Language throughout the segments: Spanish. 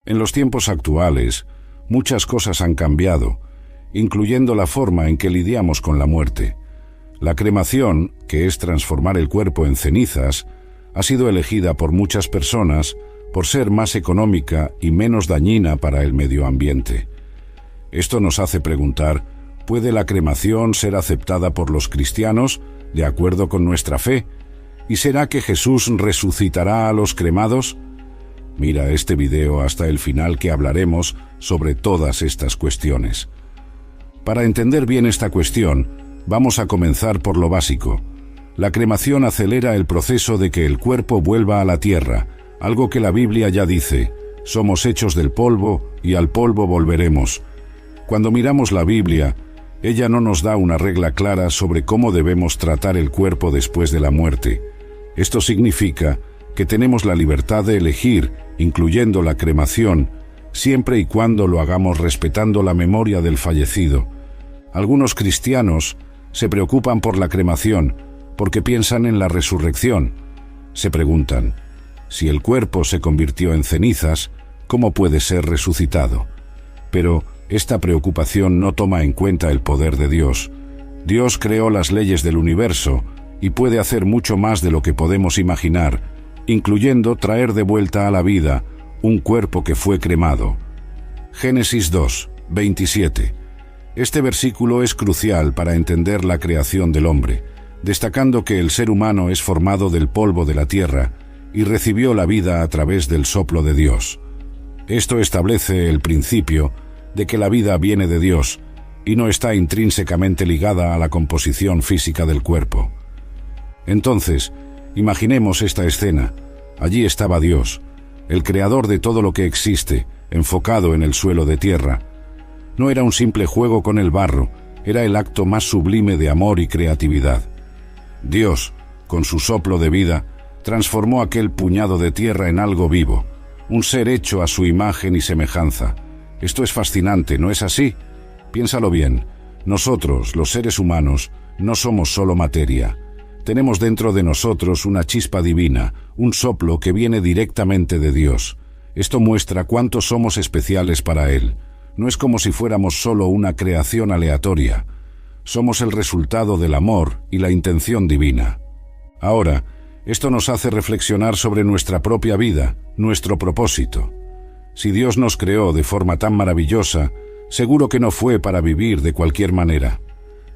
En los tiempos actuales, muchas cosas han cambiado, incluyendo la forma en que lidiamos con la muerte. La cremación, que es transformar el cuerpo en cenizas, ha sido elegida por muchas personas por ser más económica y menos dañina para el medio ambiente. Esto nos hace preguntar, ¿puede la cremación ser aceptada por los cristianos de acuerdo con nuestra fe? ¿Y será que Jesús resucitará a los cremados? Mira este video hasta el final, que hablaremos sobre todas estas cuestiones. Para entender bien esta cuestión, vamos a comenzar por lo básico. La cremación acelera el proceso de que el cuerpo vuelva a la tierra, algo que la Biblia ya dice: somos hechos del polvo y al polvo volveremos. Cuando miramos la Biblia, ella no nos da una regla clara sobre cómo debemos tratar el cuerpo después de la muerte. Esto significa que tenemos la libertad de elegir, incluyendo la cremación, siempre y cuando lo hagamos respetando la memoria del fallecido. Algunos cristianos se preocupan por la cremación porque piensan en la resurrección. Se preguntan, si el cuerpo se convirtió en cenizas, ¿cómo puede ser resucitado? Pero esta preocupación no toma en cuenta el poder de Dios. Dios creó las leyes del universo y puede hacer mucho más de lo que podemos imaginar, incluyendo traer de vuelta a la vida un cuerpo que fue cremado. Génesis 2, 27. Este versículo es crucial para entender la creación del hombre, destacando que el ser humano es formado del polvo de la tierra y recibió la vida a través del soplo de Dios. Esto establece el principio de que la vida viene de Dios y no está intrínsecamente ligada a la composición física del cuerpo. Entonces, imaginemos esta escena. Allí estaba Dios, el creador de todo lo que existe, enfocado en el suelo de tierra. No era un simple juego con el barro, era el acto más sublime de amor y creatividad. Dios, con su soplo de vida, transformó aquel puñado de tierra en algo vivo, un ser hecho a su imagen y semejanza. Esto es fascinante, ¿no es así? Piénsalo bien. Nosotros, los seres humanos, no somos solo materia. Tenemos dentro de nosotros una chispa divina, un soplo que viene directamente de Dios. Esto muestra cuánto somos especiales para Él. No es como si fuéramos solo una creación aleatoria. Somos el resultado del amor y la intención divina. Ahora, esto nos hace reflexionar sobre nuestra propia vida, nuestro propósito. Si Dios nos creó de forma tan maravillosa, seguro que no fue para vivir de cualquier manera.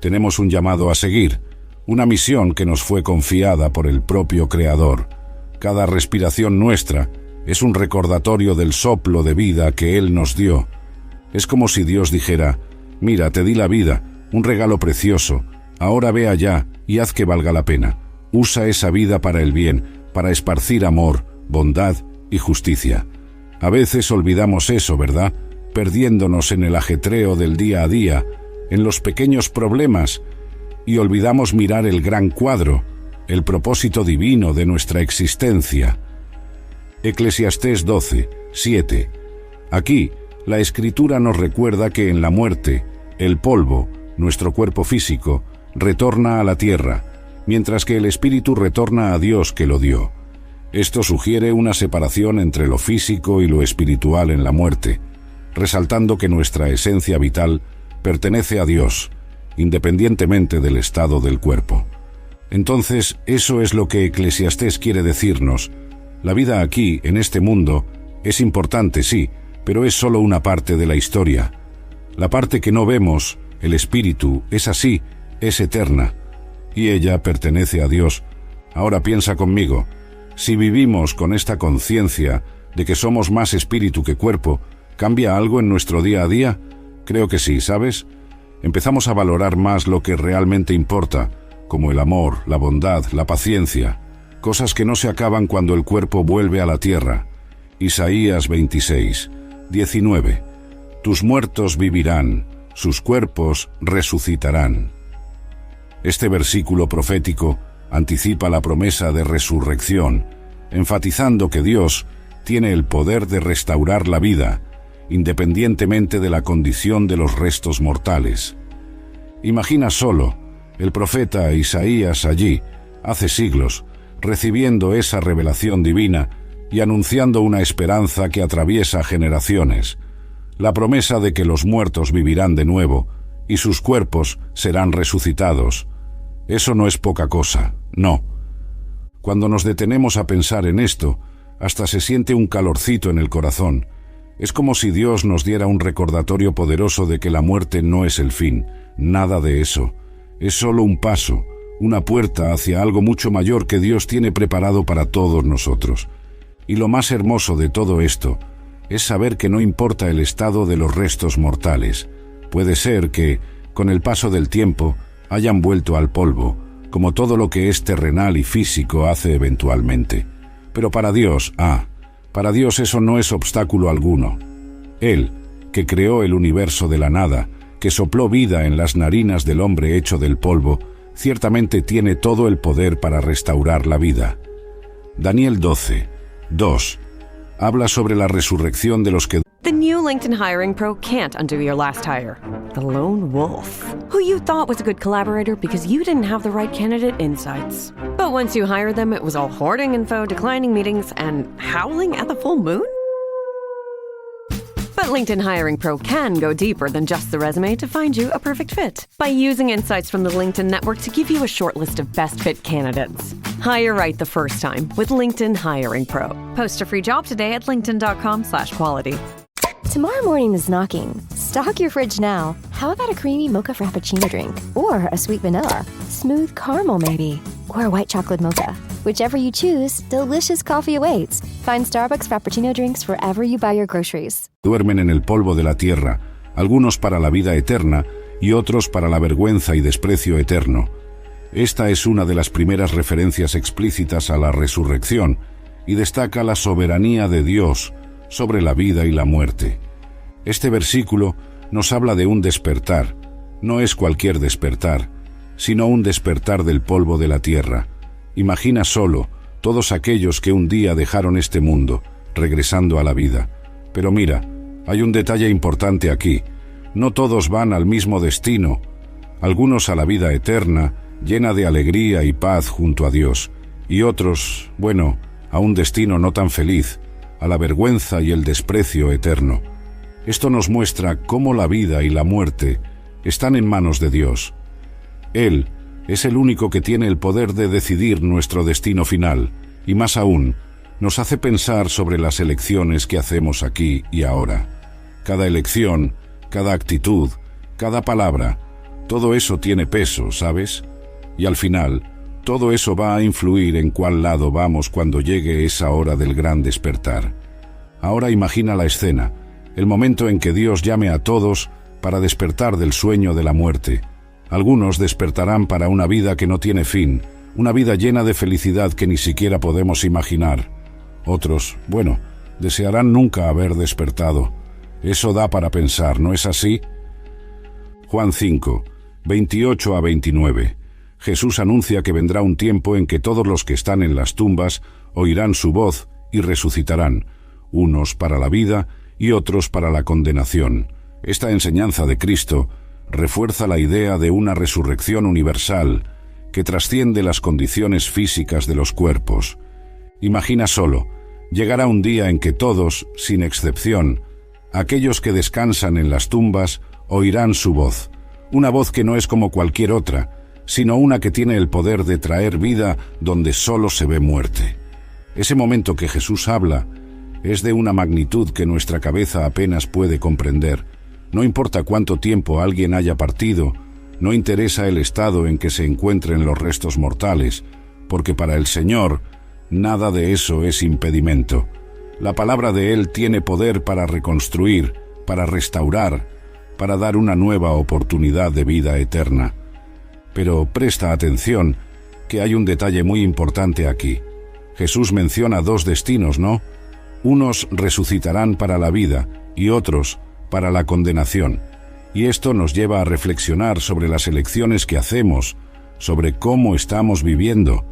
Tenemos un llamado a seguir, una misión que nos fue confiada por el propio Creador. Cada respiración nuestra es un recordatorio del soplo de vida que Él nos dio. Es como si Dios dijera: mira, te di la vida, un regalo precioso, ahora ve allá y haz que valga la pena. Usa esa vida para el bien, para esparcir amor, bondad y justicia. A veces olvidamos eso, ¿verdad? Perdiéndonos en el ajetreo del día a día, en los pequeños problemas, y olvidamos mirar el gran cuadro, el propósito divino de nuestra existencia. Eclesiastés 12, 7. Aquí, la Escritura nos recuerda que en la muerte, el polvo, nuestro cuerpo físico, retorna a la tierra, mientras que el espíritu retorna a Dios que lo dio. Esto sugiere una separación entre lo físico y lo espiritual en la muerte, resaltando que nuestra esencia vital pertenece a Dios, independientemente del estado del cuerpo. Entonces, eso es lo que Eclesiastés quiere decirnos. La vida aquí, en este mundo, es importante, sí, pero es solo una parte de la historia. La parte que no vemos, el espíritu, es así, es eterna, y ella pertenece a Dios. Ahora piensa conmigo, si vivimos con esta conciencia de que somos más espíritu que cuerpo, ¿cambia algo en nuestro día a día? Creo que sí, ¿sabes? Empezamos a valorar más lo que realmente importa, como el amor, la bondad, la paciencia, cosas que no se acaban cuando el cuerpo vuelve a la tierra. Isaías 26, 19. Tus muertos vivirán, sus cuerpos resucitarán. Este versículo profético anticipa la promesa de resurrección, enfatizando que Dios tiene el poder de restaurar la vida, independientemente de la condición de los restos mortales. Imagina solo el profeta Isaías allí, hace siglos, recibiendo esa revelación divina y anunciando una esperanza que atraviesa generaciones, la promesa de que los muertos vivirán de nuevo y sus cuerpos serán resucitados. Eso no es poca cosa, no. Cuando nos detenemos a pensar en esto, hasta se siente un calorcito en el corazón. Es como si Dios nos diera un recordatorio poderoso de que la muerte no es el fin, nada de eso. Es solo un paso, una puerta hacia algo mucho mayor que Dios tiene preparado para todos nosotros. Y lo más hermoso de todo esto es saber que no importa el estado de los restos mortales. Puede ser que, con el paso del tiempo, hayan vuelto al polvo, como todo lo que es terrenal y físico hace eventualmente. Pero para Dios eso no es obstáculo alguno. Él, que creó el universo de la nada, que sopló vida en las narinas del hombre hecho del polvo, ciertamente tiene todo el poder para restaurar la vida. Daniel 12, 2, habla sobre la resurrección de los que... The new LinkedIn Hiring Pro can't undo your last hire. The lone wolf, who you thought was a good collaborator because you didn't have the right candidate insights. But once you hired them, it was all hoarding info, declining meetings, and howling at the full moon? But LinkedIn Hiring Pro can go deeper than just the resume to find you a perfect fit. By using insights from the LinkedIn Network to give you a short list of best fit candidates. Hire right the first time with LinkedIn Hiring Pro. Post a free job today at linkedin.com/quality. Tomorrow morning is knocking. Stock your fridge now. How about a creamy mocha frappuccino drink? Or a sweet vanilla? Smooth caramel maybe? Or a white chocolate mocha? Whichever you choose, delicious coffee awaits. Find Starbucks Frappuccino drinks wherever you buy your groceries. Duermen en el polvo de la tierra, algunos para la vida eterna y otros para la vergüenza y desprecio eterno. Esta es una de las primeras referencias explícitas a la resurrección y destaca la soberanía de Dios sobre la vida y la muerte. Este versículo nos habla de un despertar. No es cualquier despertar, sino un despertar del polvo de la tierra. Imagina solo todos aquellos que un día dejaron este mundo, regresando a la vida. Pero mira, hay un detalle importante aquí. No todos van al mismo destino. Algunos a la vida eterna, llena de alegría y paz junto a Dios, y otros, bueno, a un destino no tan feliz, a la vergüenza y el desprecio eterno. Esto nos muestra cómo la vida y la muerte están en manos de Dios. Él es el único que tiene el poder de decidir nuestro destino final, y más aún, nos hace pensar sobre las elecciones que hacemos aquí y ahora. Cada elección, cada actitud, cada palabra, todo eso tiene peso, ¿sabes? Y al final, todo eso va a influir en cuál lado vamos cuando llegue esa hora del gran despertar. Ahora imagina la escena, el momento en que Dios llame a todos para despertar del sueño de la muerte. Algunos despertarán para una vida que no tiene fin, una vida llena de felicidad que ni siquiera podemos imaginar. Otros, bueno, desearán nunca haber despertado. Eso da para pensar, ¿no es así? Juan 5, 28 a 29. Jesús anuncia que vendrá un tiempo en que todos los que están en las tumbas oirán su voz y resucitarán, unos para la vida y otros para la condenación. Esta enseñanza de Cristo refuerza la idea de una resurrección universal que trasciende las condiciones físicas de los cuerpos. Imagina solo, llegará un día en que todos, sin excepción, aquellos que descansan en las tumbas, oirán su voz, una voz que no es como cualquier otra, sino una que tiene el poder de traer vida donde solo se ve muerte. Ese momento que Jesús habla es de una magnitud que nuestra cabeza apenas puede comprender. No importa cuánto tiempo alguien haya partido, no interesa el estado en que se encuentren los restos mortales, porque para el Señor nada de eso es impedimento. La palabra de Él tiene poder para reconstruir, para restaurar, para dar una nueva oportunidad de vida eterna. Pero presta atención, que hay un detalle muy importante aquí. Jesús menciona dos destinos, ¿no? Unos resucitarán para la vida y otros para la condenación. Y esto nos lleva a reflexionar sobre las elecciones que hacemos, sobre cómo estamos viviendo.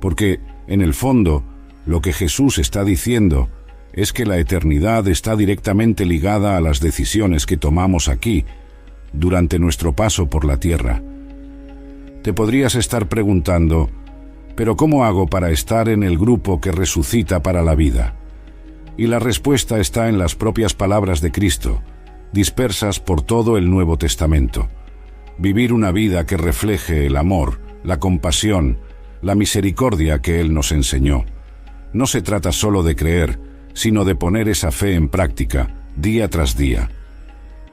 Porque, en el fondo, lo que Jesús está diciendo es que la eternidad está directamente ligada a las decisiones que tomamos aquí, durante nuestro paso por la tierra. Te podrías estar preguntando, ¿pero cómo hago para estar en el grupo que resucita para la vida? Y la respuesta está en las propias palabras de Cristo, dispersas por todo el Nuevo Testamento. Vivir una vida que refleje el amor, la compasión, la misericordia que Él nos enseñó. No se trata solo de creer, sino de poner esa fe en práctica, día tras día.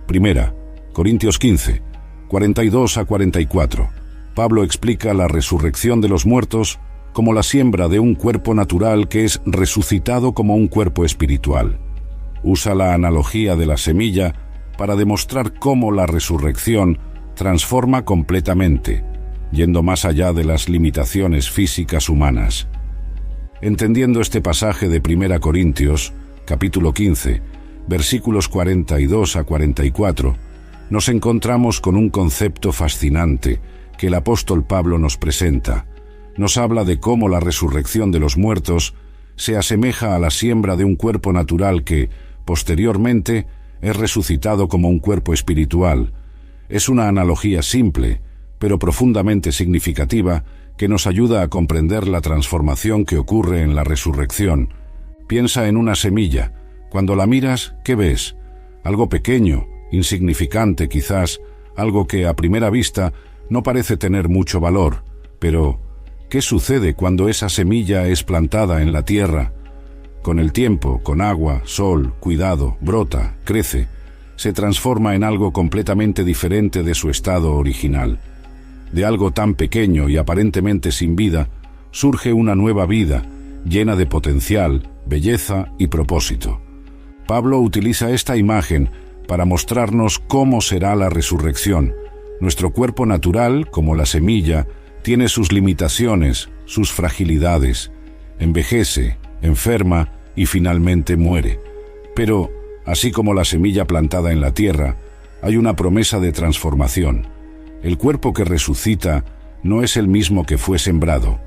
Primera, Corintios 15, 42 a 44. Pablo explica la resurrección de los muertos como la siembra de un cuerpo natural que es resucitado como un cuerpo espiritual. Usa la analogía de la semilla para demostrar cómo la resurrección transforma completamente, yendo más allá de las limitaciones físicas humanas. Entendiendo este pasaje de 1 Corintios, capítulo 15, versículos 42 a 44, nos encontramos con un concepto fascinante que el apóstol Pablo nos presenta. Nos habla de cómo la resurrección de los muertos se asemeja a la siembra de un cuerpo natural que, posteriormente, es resucitado como un cuerpo espiritual. Es una analogía simple, pero profundamente significativa, que nos ayuda a comprender la transformación que ocurre en la resurrección. Piensa en una semilla. Cuando la miras, ¿qué ves? Algo pequeño, insignificante quizás, algo que a primera vista no parece tener mucho valor. Pero, ¿qué sucede cuando esa semilla es plantada en la tierra? Con el tiempo, con agua, sol, cuidado, brota, crece, se transforma en algo completamente diferente de su estado original. De algo tan pequeño y aparentemente sin vida, surge una nueva vida, llena de potencial, belleza y propósito. Pablo utiliza esta imagen para mostrarnos cómo será la resurrección. Nuestro cuerpo natural, como la semilla, tiene sus limitaciones, sus fragilidades. Envejece, enferma y finalmente muere. Pero, así como la semilla plantada en la tierra, hay una promesa de transformación. El cuerpo que resucita no es el mismo que fue sembrado.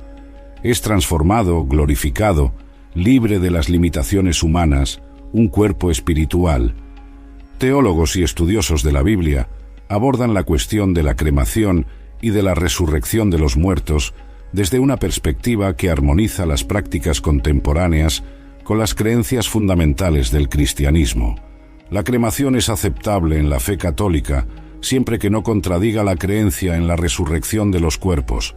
Es transformado, glorificado, libre de las limitaciones humanas, un cuerpo espiritual. Teólogos y estudiosos de la Biblia abordan la cuestión de la cremación y de la resurrección de los muertos desde una perspectiva que armoniza las prácticas contemporáneas con las creencias fundamentales del cristianismo. La cremación es aceptable en la fe católica siempre que no contradiga la creencia en la resurrección de los cuerpos.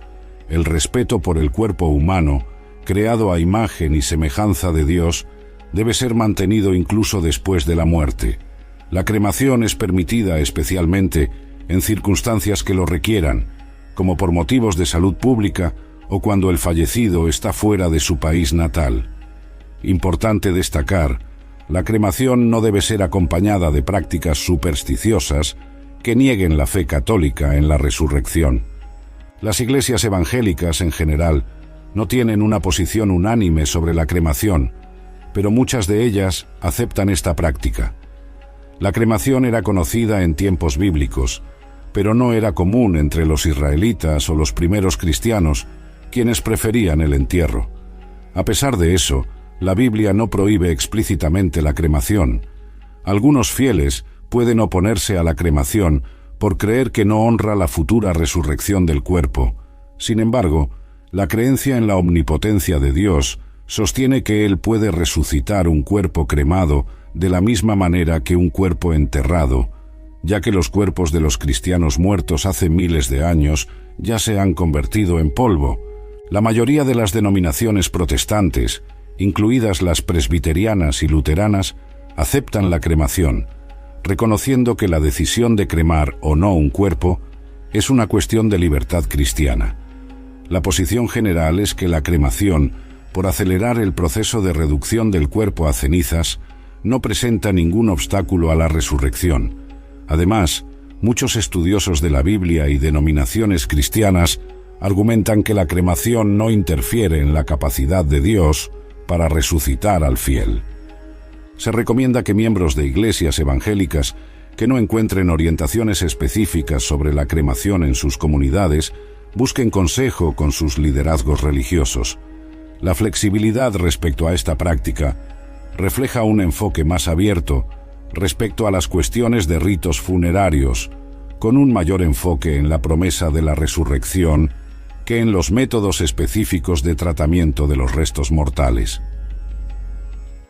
El respeto por el cuerpo humano, creado a imagen y semejanza de Dios, debe ser mantenido incluso después de la muerte. La cremación es permitida especialmente en circunstancias que lo requieran, como por motivos de salud pública o cuando el fallecido está fuera de su país natal. Importante destacar, la cremación no debe ser acompañada de prácticas supersticiosas que nieguen la fe católica en la resurrección. Las iglesias evangélicas en general no tienen una posición unánime sobre la cremación, pero muchas de ellas aceptan esta práctica. La cremación era conocida en tiempos bíblicos, pero no era común entre los israelitas o los primeros cristianos, quienes preferían el entierro. A pesar de eso, la Biblia no prohíbe explícitamente la cremación. Algunos fieles pueden oponerse a la cremación por creer que no honra la futura resurrección del cuerpo. Sin embargo, la creencia en la omnipotencia de Dios sostiene que Él puede resucitar un cuerpo cremado de la misma manera que un cuerpo enterrado, ya que los cuerpos de los cristianos muertos hace miles de años ya se han convertido en polvo. La mayoría de las denominaciones protestantes, incluidas las presbiterianas y luteranas, aceptan la cremación, reconociendo que la decisión de cremar o no un cuerpo es una cuestión de libertad cristiana. La posición general es que la cremación, por acelerar el proceso de reducción del cuerpo a cenizas, no presenta ningún obstáculo a la resurrección. Además, muchos estudiosos de la Biblia y denominaciones cristianas argumentan que la cremación no interfiere en la capacidad de Dios para resucitar al fiel. Se recomienda que miembros de iglesias evangélicas que no encuentren orientaciones específicas sobre la cremación en sus comunidades busquen consejo con sus liderazgos religiosos. La flexibilidad respecto a esta práctica refleja un enfoque más abierto respecto a las cuestiones de ritos funerarios, con un mayor enfoque en la promesa de la resurrección que en los métodos específicos de tratamiento de los restos mortales.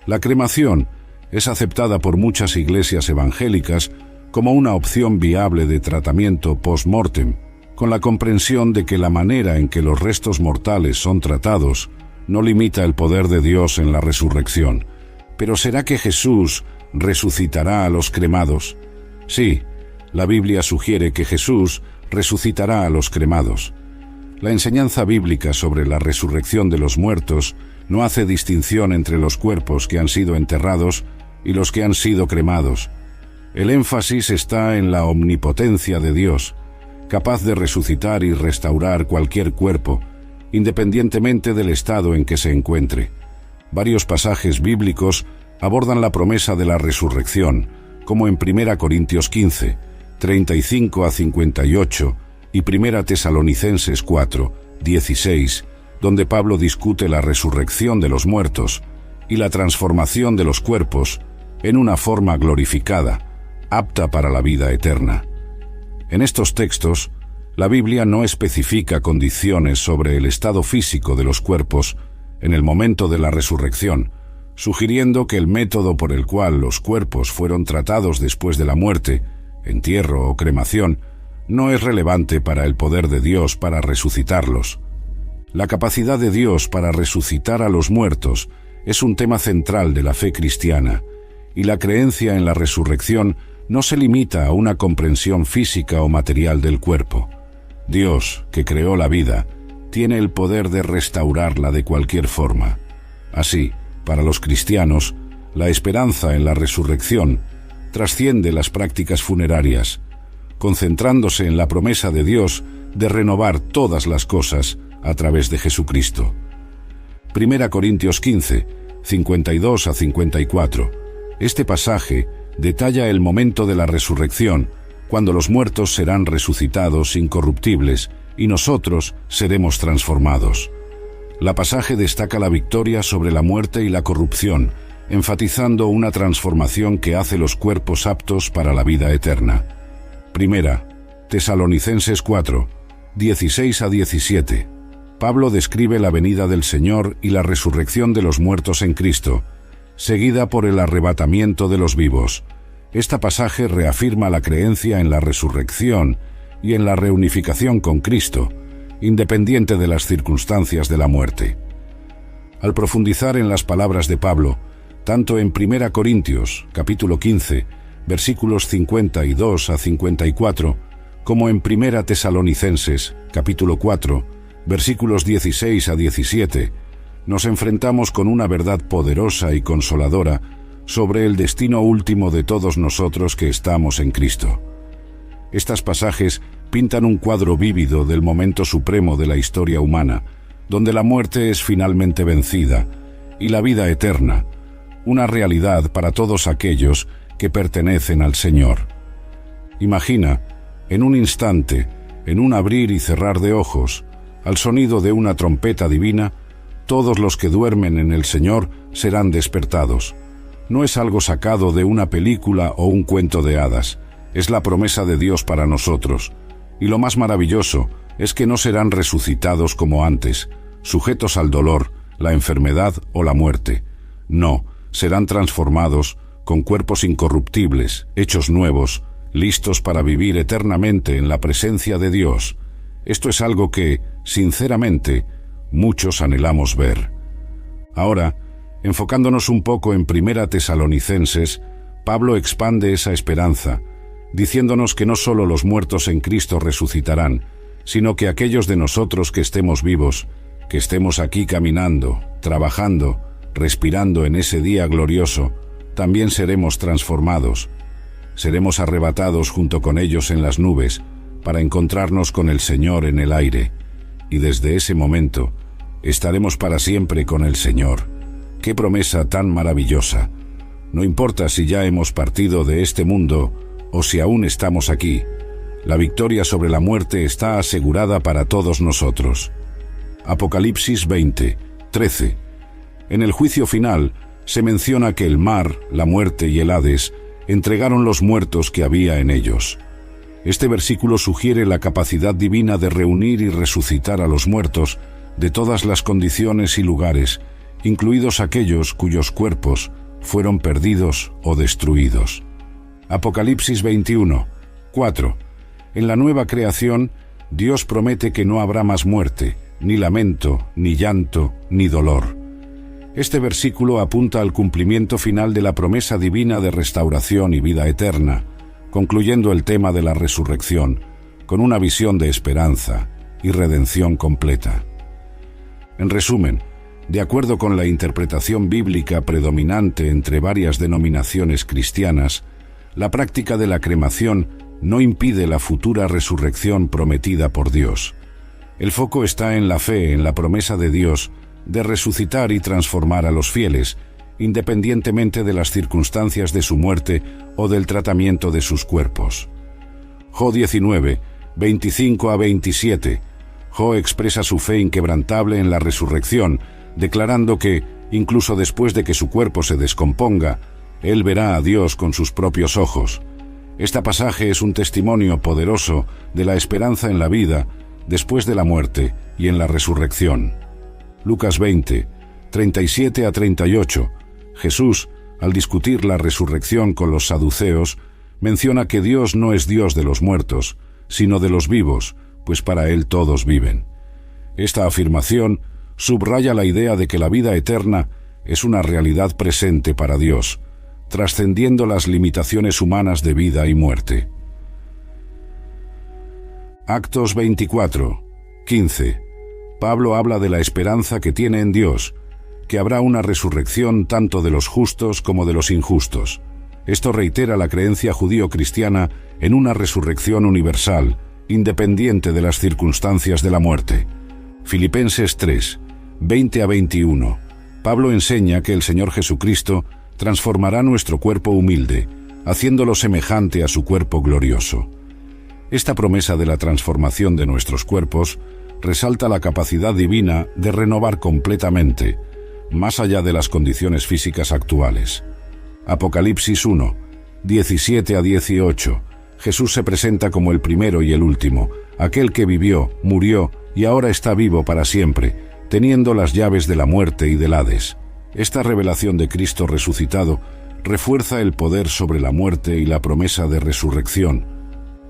La cremación es aceptada por muchas iglesias evangélicas como una opción viable de tratamiento post-mortem, con la comprensión de que la manera en que los restos mortales son tratados no limita el poder de Dios en la resurrección. Pero ¿será que Jesús resucitará a los cremados? Sí, la Biblia sugiere que Jesús resucitará a los cremados. La enseñanza bíblica sobre la resurrección de los muertos no hace distinción entre los cuerpos que han sido enterrados y los que han sido cremados. El énfasis está en la omnipotencia de Dios, capaz de resucitar y restaurar cualquier cuerpo, independientemente del estado en que se encuentre. Varios pasajes bíblicos abordan la promesa de la resurrección, como en 1 Corintios 15, 35 a 58 y 1 Tesalonicenses 4, 16, donde Pablo discute la resurrección de los muertos y la transformación de los cuerpos en una forma glorificada, apta para la vida eterna. En estos textos, la Biblia no especifica condiciones sobre el estado físico de los cuerpos en el momento de la resurrección, sugiriendo que el método por el cual los cuerpos fueron tratados después de la muerte, entierro o cremación, no es relevante para el poder de Dios para resucitarlos. La capacidad de Dios para resucitar a los muertos es un tema central de la fe cristiana, y la creencia en la resurrección no se limita a una comprensión física o material del cuerpo. Dios, que creó la vida, tiene el poder de restaurarla de cualquier forma. Así, para los cristianos, la esperanza en la resurrección trasciende las prácticas funerarias, concentrándose en la promesa de Dios de renovar todas las cosas a través de Jesucristo. 1 Corintios 15, 52 a 54. Este pasaje detalla el momento de la resurrección, cuando los muertos serán resucitados incorruptibles y nosotros seremos transformados. El pasaje destaca la victoria sobre la muerte y la corrupción, enfatizando una transformación que hace los cuerpos aptos para la vida eterna. 1 Tesalonicenses 4, 16 a 17. Pablo describe la venida del Señor y la resurrección de los muertos en Cristo, seguida por el arrebatamiento de los vivos. Este pasaje reafirma la creencia en la resurrección y en la reunificación con Cristo, independiente de las circunstancias de la muerte. Al profundizar en las palabras de Pablo, tanto en 1 Corintios, capítulo 15, versículos 52 a 54, como en 1 Tesalonicenses, capítulo 4, versículos 16 a 17, nos enfrentamos con una verdad poderosa y consoladora sobre el destino último de todos nosotros que estamos en Cristo. Estos pasajes pintan un cuadro vívido del momento supremo de la historia humana, donde la muerte es finalmente vencida y la vida eterna, una realidad para todos aquellos que pertenecen al Señor. Imagina, en un instante, en un abrir y cerrar de ojos, al sonido de una trompeta divina, todos los que duermen en el Señor serán despertados. No es algo sacado de una película o un cuento de hadas, es la promesa de Dios para nosotros. Y lo más maravilloso es que no serán resucitados como antes, sujetos al dolor, la enfermedad o la muerte. No, serán transformados con cuerpos incorruptibles, hechos nuevos, listos para vivir eternamente en la presencia de Dios. Esto es algo que, sinceramente, muchos anhelamos ver. Ahora, enfocándonos un poco en 1 Tesalonicenses, Pablo expande esa esperanza, diciéndonos que no solo los muertos en Cristo resucitarán, sino que aquellos de nosotros que estemos vivos, que estemos aquí caminando, trabajando, respirando en ese día glorioso, también seremos transformados. Seremos arrebatados junto con ellos en las nubes, para encontrarnos con el Señor en el aire, y desde ese momento estaremos para siempre con el Señor. ¡Qué promesa tan maravillosa! No importa si ya hemos partido de este mundo o si aún estamos aquí, la victoria sobre la muerte está asegurada para todos nosotros. Apocalipsis 20, 13. En el juicio final se menciona que el mar, la muerte y el Hades entregaron los muertos que había en ellos. Este versículo sugiere la capacidad divina de reunir y resucitar a los muertos de todas las condiciones y lugares, incluidos aquellos cuyos cuerpos fueron perdidos o destruidos. Apocalipsis 21, 4. En la nueva creación, Dios promete que no habrá más muerte, ni lamento, ni llanto, ni dolor. Este versículo apunta al cumplimiento final de la promesa divina de restauración y vida eterna, concluyendo el tema de la resurrección, con una visión de esperanza y redención completa. En resumen, de acuerdo con la interpretación bíblica predominante entre varias denominaciones cristianas, la práctica de la cremación no impide la futura resurrección prometida por Dios. El foco está en la fe en la promesa de Dios de resucitar y transformar a los fieles, independientemente de las circunstancias de su muerte o del tratamiento de sus cuerpos. Job 19, 25 a 27. Job expresa su fe inquebrantable en la resurrección, declarando que, incluso después de que su cuerpo se descomponga, él verá a Dios con sus propios ojos. Este pasaje es un testimonio poderoso de la esperanza en la vida, después de la muerte y en la resurrección. Lucas 20, 37 a 38. Jesús, al discutir la resurrección con los saduceos, menciona que Dios no es Dios de los muertos, sino de los vivos, pues para Él todos viven. Esta afirmación subraya la idea de que la vida eterna es una realidad presente para Dios, trascendiendo las limitaciones humanas de vida y muerte. Actos 24, 15. Pablo habla de la esperanza que tiene en Dios, que habrá una resurrección tanto de los justos como de los injustos. Esto reitera la creencia judío-cristiana en una resurrección universal, independiente de las circunstancias de la muerte. Filipenses 3, 20 a 21. Pablo enseña que el Señor Jesucristo transformará nuestro cuerpo humilde, haciéndolo semejante a su cuerpo glorioso. Esta promesa de la transformación de nuestros cuerpos resalta la capacidad divina de renovar completamente, más allá de las condiciones físicas actuales. Apocalipsis 1, 17 a 18. Jesús se presenta como el primero y el último, aquel que vivió, murió y ahora está vivo para siempre, teniendo las llaves de la muerte y del Hades. Esta revelación de Cristo resucitado refuerza el poder sobre la muerte y la promesa de resurrección.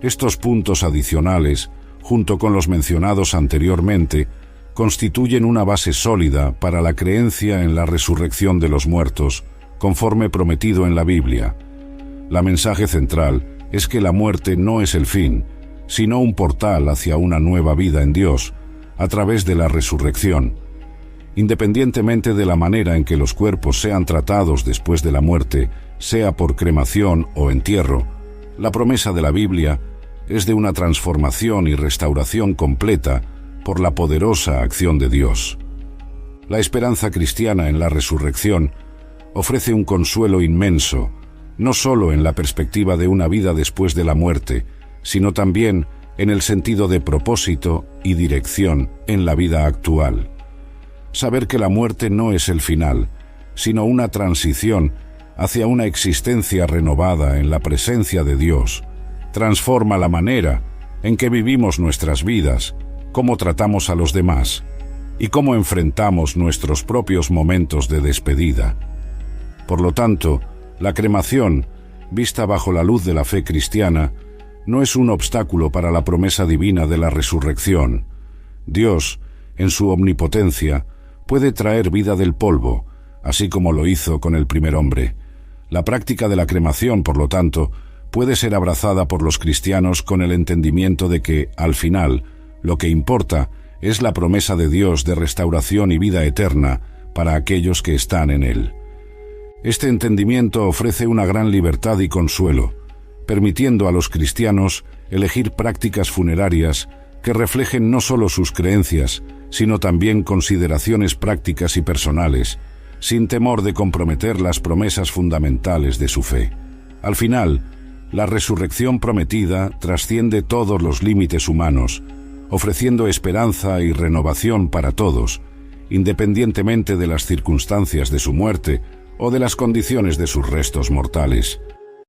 Estos puntos adicionales, junto con los mencionados anteriormente, constituyen una base sólida para la creencia en la resurrección de los muertos, conforme prometido en la Biblia. La mensaje central es que la muerte no es el fin, sino un portal hacia una nueva vida en Dios, a través de la resurrección. Independientemente de la manera en que los cuerpos sean tratados después de la muerte, sea por cremación o entierro, la promesa de la Biblia es de una transformación y restauración completa por la poderosa acción de Dios. La esperanza cristiana en la resurrección ofrece un consuelo inmenso, no solo en la perspectiva de una vida después de la muerte, sino también en el sentido de propósito y dirección en la vida actual. Saber que la muerte no es el final, sino una transición hacia una existencia renovada en la presencia de Dios, transforma la manera en que vivimos nuestras vidas, cómo tratamos a los demás y cómo enfrentamos nuestros propios momentos de despedida. Por lo tanto, la cremación, vista bajo la luz de la fe cristiana, no es un obstáculo para la promesa divina de la resurrección. Dios, en su omnipotencia, puede traer vida del polvo, así como lo hizo con el primer hombre. La práctica de la cremación, por lo tanto, puede ser abrazada por los cristianos con el entendimiento de que, al final, lo que importa es la promesa de Dios de restauración y vida eterna para aquellos que están en Él. Este entendimiento ofrece una gran libertad y consuelo, permitiendo a los cristianos elegir prácticas funerarias que reflejen no solo sus creencias, sino también consideraciones prácticas y personales, sin temor de comprometer las promesas fundamentales de su fe. Al final, la resurrección prometida trasciende todos los límites humanos, ofreciendo esperanza y renovación para todos, independientemente de las circunstancias de su muerte o de las condiciones de sus restos mortales.